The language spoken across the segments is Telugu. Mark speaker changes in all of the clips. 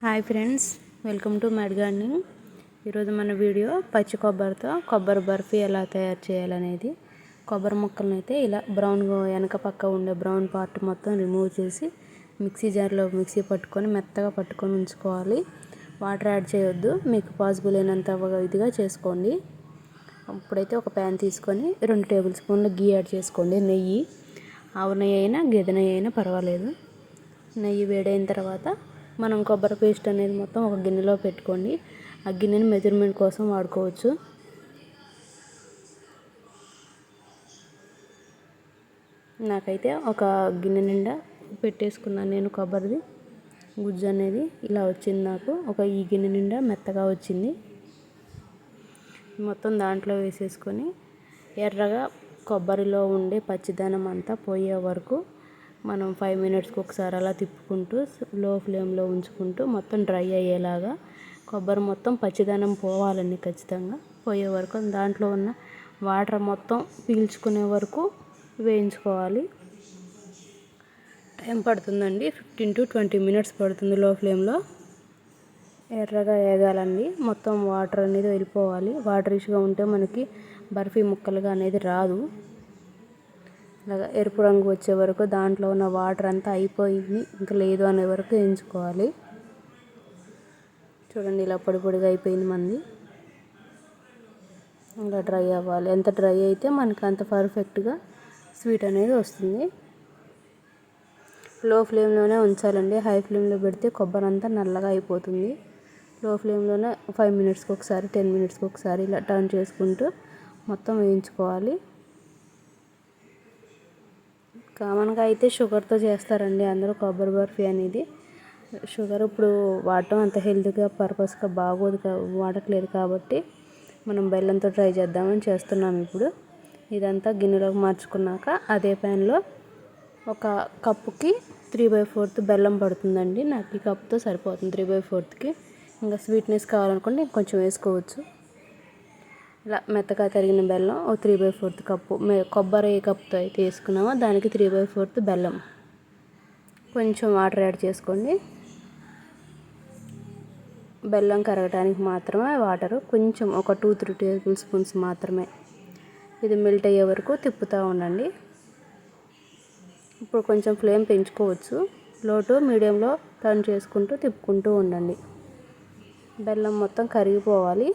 Speaker 1: Hi friends, welcome to mad gardening. ఈరోజు మన వీడియో పచ్చి కొబ్బరితో కొబ్బరి బర్ఫీ ఎలా తయారు చేయాలనేది. కొబ్బరి ముక్కలను అయితే ఇలా బ్రౌన్గా వెనక పక్క ఉండే బ్రౌన్ పార్ట్ మొత్తం రిమూవ్ చేసి మిక్సీ జార్లో పట్టుకొని మెత్తగా పట్టుకొని ఉంచుకోవాలి. వాటర్ యాడ్ చేయొద్దు, మీకు పాసిబుల్ అయినంత ఇదిగా చేసుకోండి. ఇప్పుడైతే ఒక ప్యాన్ తీసుకొని 2 టేబుల్ స్పూన్ల గీ యాడ్ చేసుకోండి. నెయ్యి, ఆవు నెయ్యి అయినా గేదె నెయ్యి అయినా పర్వాలేదు. నెయ్యి వేడైన తర్వాత మనం కొబ్బరి పేస్ట్ అనేది మొత్తం ఒక గిన్నెలో పెట్టుకోండి. ఆ గిన్నెని మెజర్మెంట్ కోసం వాడుకోవచ్చు. నాకైతే ఒక గిన్నె నిండా పెట్టేసుకున్నాను నేను. కొబ్బరిది గుజ్జు అనేది ఇలా వచ్చింది నాకు. ఈ గిన్నె నిండా మెత్తగా వచ్చింది. మొత్తం దాంట్లో వేసేసుకొని ఎర్రగా కొబ్బరిలో ఉండే పచ్చిదనం అంతా పోయే వరకు మనం 5 మినిట్స్కి ఒకసారి అలా తిప్పుకుంటూ లో ఫ్లేమ్లో ఉంచుకుంటూ మొత్తం డ్రై అయ్యేలాగా, కొబ్బరి మొత్తం పచ్చిదనం పోవాలండి ఖచ్చితంగా. పోయే వరకు దాంట్లో ఉన్న వాటర్ మొత్తం పీల్చుకునే వరకు వేయించుకోవాలి. టైం పడుతుందండి, 15 to 20 మినిట్స్ పడుతుంది లో ఫ్లేమ్లో. ఎర్రగా వేగాలండి, మొత్తం వాటర్ అనేది వెళ్ళిపోవాలి. వాటర్ ఇష్గా ఉంటే మనకి బర్ఫీ ముక్కలుగా అనేది రాదు. ఇలాగా ఎరుపు రంగు వచ్చే వరకు దాంట్లో ఉన్న వాటర్ అంతా అయిపోయింది, ఇంకా లేదు అనే వరకు వేయించుకోవాలి. చూడండి, ఇలా పొడి పొడిగా అయిపోయింది మంది. ఇలా డ్రై అవ్వాలి. ఎంత డ్రై అయితే మనకు అంత పర్ఫెక్ట్గా స్వీట్ అనేది వస్తుంది. లో ఫ్లేమ్లోనే ఉంచాలండి. హై ఫ్లేమ్లో పెడితే కొబ్బరి అంతా నల్లగా అయిపోతుంది. లో ఫ్లేమ్లోనే 5 మినిట్స్కి ఒకసారి 10 మినిట్స్కి ఒకసారి ఇలా టర్న్ చేసుకుంటూ మొత్తం వేయించుకోవాలి. కామన్గా అయితే షుగర్తో చేస్తారండి అందరూ కొబ్బరి బర్ఫీ అనేది. షుగర్ ఇప్పుడు వాడటం అంత హెల్త్గా పర్పస్గా వాడట్లేదు కాబట్టి మనం బెల్లంతో ట్రై చేద్దామని చేస్తున్నాం ఇప్పుడు. ఇదంతా గిన్నెలోకి మార్చుకున్నాక అదే ప్యాన్లో ఒక కప్పుకి 3/4 బెల్లం పడుతుందండి. నాకు ఈ కప్తో సరిపోతుంది 3/4కి. ఇంకా స్వీట్నెస్ కావాలనుకుంటే ఇంకొంచెం వేసుకోవచ్చు. ఇలా మెత్తగా తరిగిన బెల్లం ఒక 3/4 కప్పు. కొబ్బరి ఏ కప్తో అయితే వేసుకున్నామో దానికి 3/4 బెల్లం. కొంచెం వాటర్ యాడ్ చేసుకోండి. బెల్లం కరగటానికి మాత్రమే వాటరు, కొంచెం ఒక 2-3 టేబుల్ స్పూన్స్ మాత్రమే. ఇది మెల్ట్ అయ్యే వరకు తిప్పుతూ ఉండండి. ఇప్పుడు కొంచెం ఫ్లేమ్ పెంచుకోవచ్చు. లో టు మీడియంలో టర్న్ చేసుకుంటూ తిప్పుకుంటూ ఉండండి. బెల్లం మొత్తం కరిగిపోవాలి,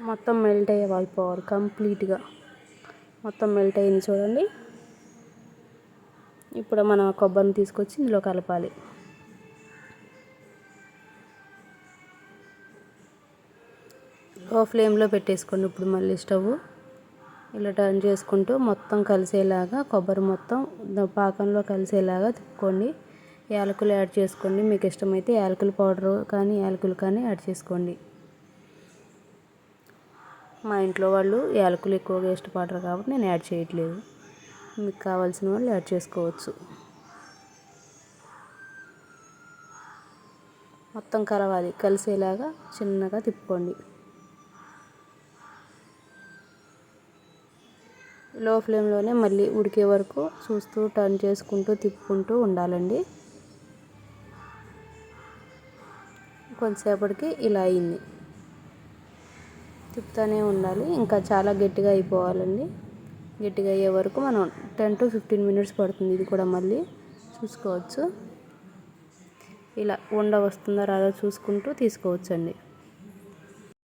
Speaker 1: మొత్తం మెల్ట్ అయిపోవాలి కంప్లీట్గా. మొత్తం మెల్ట్ అయింది చూడండి. ఇప్పుడు మనం కొబ్బరిని తీసుకొచ్చి ఇందులో కలపాలి. లో ఫ్లేమ్లో పెట్టేసుకోండి. ఇప్పుడు మళ్ళీ స్టవ్ ఇలా టర్న్ చేసుకుంటూ మొత్తం కలిసేలాగా, కొబ్బరి మొత్తం పాకంలో కలిసేలాగా తిప్పుకోండి. యాలకులు యాడ్ చేసుకోండి. మీకు ఇష్టమైతే యాలకుల పౌడరు కానీ యాలకులు కానీ యాడ్ చేసుకోండి. మా ఇంట్లో వాళ్ళు యాలకులు ఎక్కువగా ఇష్టపడరు కాబట్టి నేను యాడ్ చేయట్లేదు. మీకు కావాల్సిన వాళ్ళు యాడ్ చేసుకోవచ్చు. మొత్తం కలవాలి, కలిసేలాగా చిన్నగా తిప్పుకోండి. లో ఫ్లేమ్లోనే మళ్ళీ ఉడికే వరకు చూస్తూ టర్న్ చేసుకుంటూ తిప్పుకుంటూ ఉండాలండి. కొంతసేపటికి ఇలా అయింది, తిప్పుతూనే ఉండాలి. ఇంకా చాలా గట్టిగా అయిపోవాలండి. గట్టిగా అయ్యే వరకు మనం 10 to 15 మినిట్స్ పడుతుంది. ఇది కూడా మళ్ళీ చూసుకోవచ్చు. ఇలా ఉండ వస్తుందో రాదో చూసుకుంటూ తీసుకోవచ్చండి.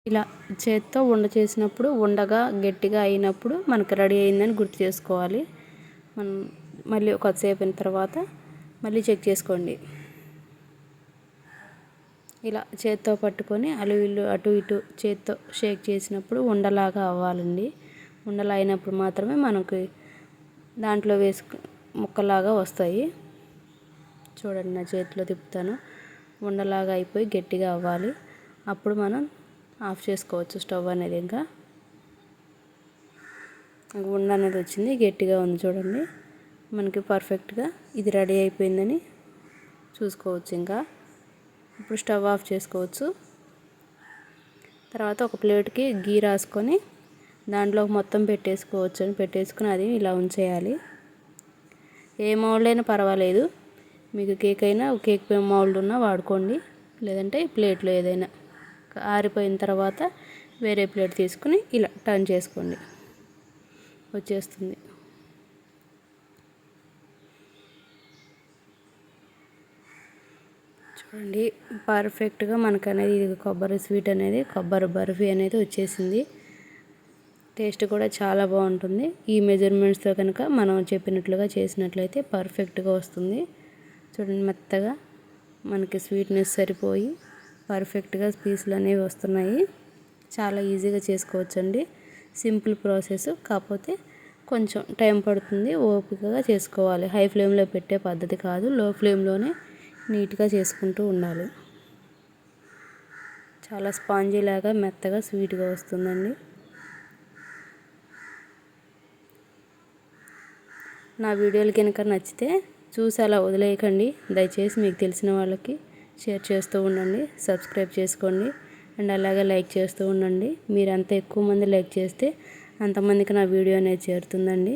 Speaker 1: ఇలా చేత్తో ఉండ చేసినప్పుడు ఉండగా గట్టిగా అయినప్పుడు మనకు రెడీ అయిందని గుర్తు చేసుకోవాలి. మనం మళ్ళీ కొద్దిసేపు అయిన తర్వాత మళ్ళీ చెక్ చేసుకోండి. ఇలా చేత్తో పట్టుకొని అటు ఇటు చేత్తో షేక్ చేసినప్పుడు ఉండలాగా అవ్వాలండి. ఉండలా అయినప్పుడు మాత్రమే మనకి దాంట్లో ముక్కలాగా వస్తాయి. చూడండి, నా చేతిలో తిప్పుతాను. ఉండలాగా అయిపోయి గట్టిగా అవ్వాలి. అప్పుడు మనం ఆఫ్ చేసుకోవచ్చు స్టవ్ అనేది. ఇంకా ఉండ అనేది వచ్చింది, గట్టిగా ఉంది చూడండి. మనకి పర్ఫెక్ట్గా ఇది రెడీ అయిపోయిందని చూసుకోవచ్చు. ఇంకా ఇప్పుడు స్టవ్ ఆఫ్ చేసుకోవచ్చు. తర్వాత ఒక ప్లేట్కి గీ రాసుకొని దాంట్లో మొత్తం పెట్టేసుకుని అది ఇలా ఉంచేయాలి. ఏ మౌల్డ్ అయినా పర్వాలేదు, మీకు కేక్ అయినా కేక్ మౌల్డ్ ఉన్నా వాడుకోండి, లేదంటే ప్లేట్లో ఏదైనా. ఆరిపోయిన తర్వాత వేరే ప్లేట్ తీసుకుని ఇలా టర్న్ చేసుకోండి, వచ్చేస్తుంది. చూడండి పర్ఫెక్ట్గా మనకు అనేది ఇది కొబ్బరి స్వీట్ అనేది, కొబ్బరి బర్ఫీ అనేది వచ్చేసింది. టేస్ట్ కూడా చాలా బాగుంటుంది. ఈ మెజర్మెంట్స్తో కనుక మనం చెప్పినట్లుగా చేసినట్లయితే పర్ఫెక్ట్గా వస్తుంది. చూడండి మెత్తగా మనకి స్వీట్నెస్ సరిపోయి పర్ఫెక్ట్గా పీసులు అనేవి వస్తున్నాయి. చాలా ఈజీగా చేసుకోవచ్చండి. సింపుల్ ప్రాసెస్, కాకపోతే కొంచెం టైం పడుతుంది, ఓపికగా చేసుకోవాలి. హై ఫ్లేమ్లో పెట్టే పద్ధతి కాదు, లో ఫ్లేమ్లోనే నీట్గా చేసుకుంటూ ఉండాలి. చాలా స్పాంజీ లాగా మెత్తగా స్వీట్గా వస్తుందండి. నా వీడియోలు కనుక నచ్చితే చూసి అలా వదిలేయకండి. దయచేసి మీకు తెలిసిన వాళ్ళకి షేర్ చేస్తూ ఉండండి, సబ్స్క్రైబ్ చేసుకోండి, అండ్ అలాగే లైక్ చేస్తూ ఉండండి. మీరు అంత ఎక్కువ మంది లైక్ చేస్తే అంతమందికి నా వీడియో అనేది చేరుతుందండి.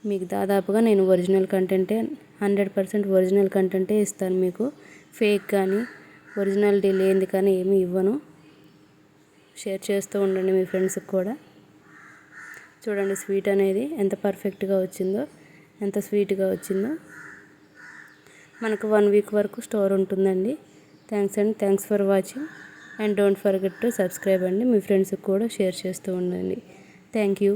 Speaker 1: మీకు దాదాపుగా నేను ఒరిజినల్ కంటెంటే 100% ఒరిజినల్ కంటెంటే ఇస్తాను. మీకు ఫేక్ కానీ ఒరిజినాలిటీ లేనిది కానీ ఏమీ ఇవ్వను. షేర్ చేస్తూ ఉండండి మీ ఫ్రెండ్స్కి కూడా. చూడండి స్వీట్ అనేది ఎంత పర్ఫెక్ట్గా వచ్చిందో, ఎంత స్వీట్గా వచ్చిందో. మనకు 1 వీక్ వరకు స్టోర్ ఉంటుందండి. Thanks for watching, and don't forget to subscribe అండి. మీ ఫ్రెండ్స్కి కూడా షేర్ చేస్తూ ఉండండి. Thank you.